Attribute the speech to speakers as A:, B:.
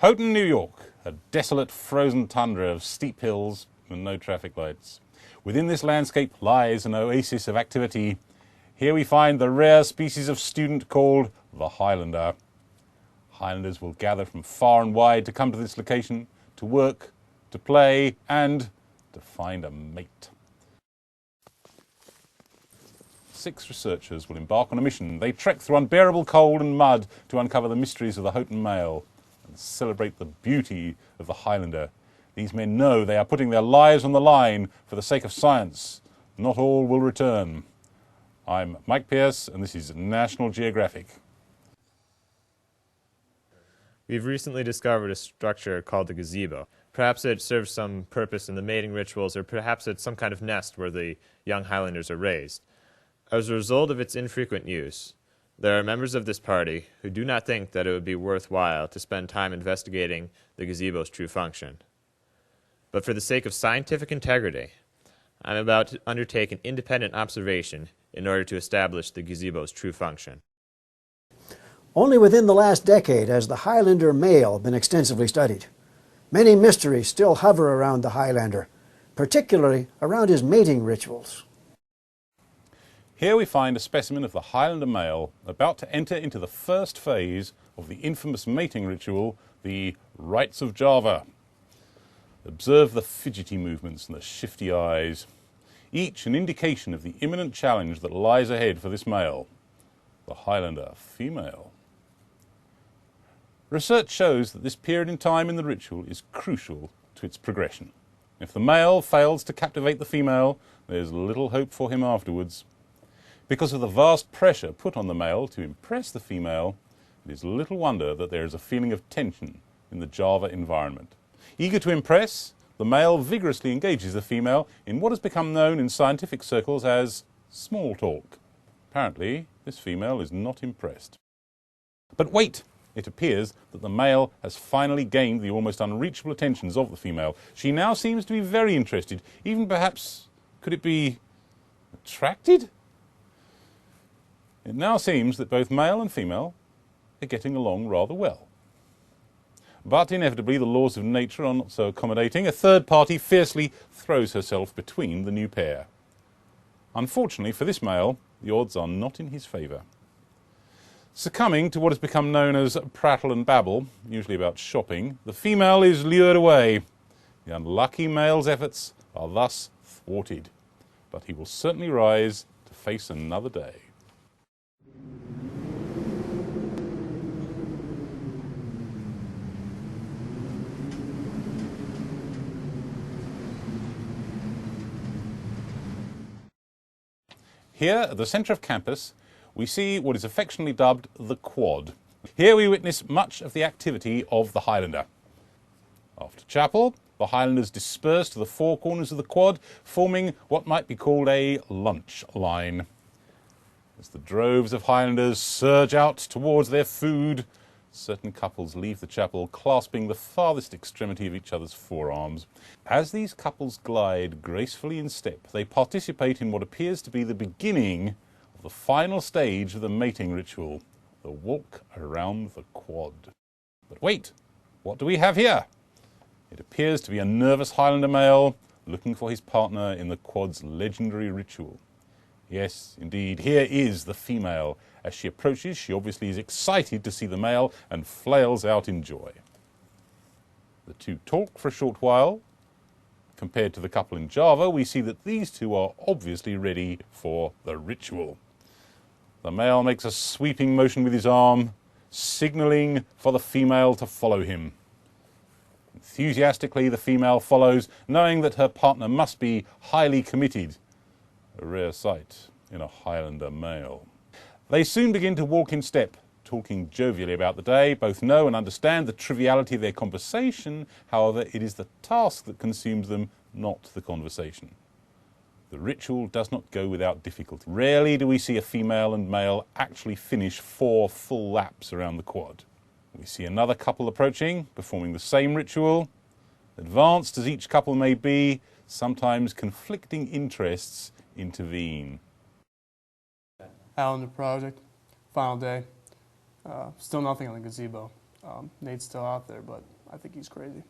A: Houghton, New York, a desolate frozen tundra of steep hills and no traffic lights. Within this landscape lies an oasis of activity. Here we find the rare species of student called the Highlander. Highlanders will gather from far and wide to come to this location, to work, to play, and to find a mate. 6 researchers will embark on a mission. They trek through unbearable cold and mud to uncover the mysteries of the Houghton male and celebrate the beauty of the Highlander. These men know they are putting their lives on the line for the sake of science. Not all will return. I'm Mike Pierce, and this is National Geographic.
B: We've recently discovered a structure called the gazebo. Perhaps it serves some purpose in the mating rituals, or perhaps it's some kind of nest where the young Highlanders are raised. As a result of its infrequent use, there are members of this party who do not think that it would be worthwhile to spend time investigating the gazebo's true function. But for the sake of scientific integrity, I'm about to undertake an independent observation in order to establish the gazebo's true function.
C: Only within the last decade has the Highlander male been extensively studied. Many mysteries still hover around the Highlander, particularly around his mating rituals.
A: Here we find a specimen of the Highlander male about to enter into the first phase of the infamous mating ritual, the Rites of Java. Observe the fidgety movements and the shifty eyes, each an indication of the imminent challenge that lies ahead for this male, the Highlander female. Research shows that this period in time in the ritual is crucial to its progression. If the male fails to captivate the female, there's little hope for him afterwards. Because of the vast pressure put on the male to impress the female, it is little wonder that there is a feeling of tension in the Java environment. Eager to impress, the male vigorously engages the female in what has become known in scientific circles as small talk. Apparently, this female is not impressed. But wait! It appears that the male has finally gained the almost unreachable attentions of the female. She now seems to be very interested, even perhaps, could it be attracted? It now seems that both male and female are getting along rather well. But inevitably the laws of nature are not so accommodating. A third party fiercely throws herself between the new pair. Unfortunately for this male, the odds are not in his favour. Succumbing to what has become known as prattle and babble, usually about shopping, the female is lured away. The unlucky male's efforts are thus thwarted. But he will certainly rise to face another day. Here, at the centre of campus, we see what is affectionately dubbed the quad. Here we witness much of the activity of the Highlander. After chapel, the Highlanders disperse to the 4 corners of the quad, forming what might be called a lunch line. As the droves of Highlanders surge out towards their food, certain couples leave the chapel clasping the farthest extremity of each other's forearms. As these couples glide gracefully in step, they participate in what appears to be the beginning of the final stage of the mating ritual, the walk around the quad. But wait, what do we have here? It appears to be a nervous Highlander male looking for his partner in the quad's legendary ritual. Yes, indeed, here is the female. As she approaches, she obviously is excited to see the male and flails out in joy. The two talk for a short while. Compared to the couple in Java, we see that these two are obviously ready for the ritual. The male makes a sweeping motion with his arm, signalling for the female to follow him. Enthusiastically, the female follows, knowing that her partner must be highly committed. A rare sight in a Highlander male. They soon begin to walk in step, talking jovially about the day. Both know and understand the triviality of their conversation. However, it is the task that consumes them, not the conversation. The ritual does not go without difficulty. Rarely do we see a female and male actually finish 4 full laps around the quad. We see another couple approaching, performing the same ritual. Advanced as each couple may be, sometimes conflicting interests intervene.
D: Out on the project, final day, still nothing on the gazebo. Nate's still out there, but I think he's crazy.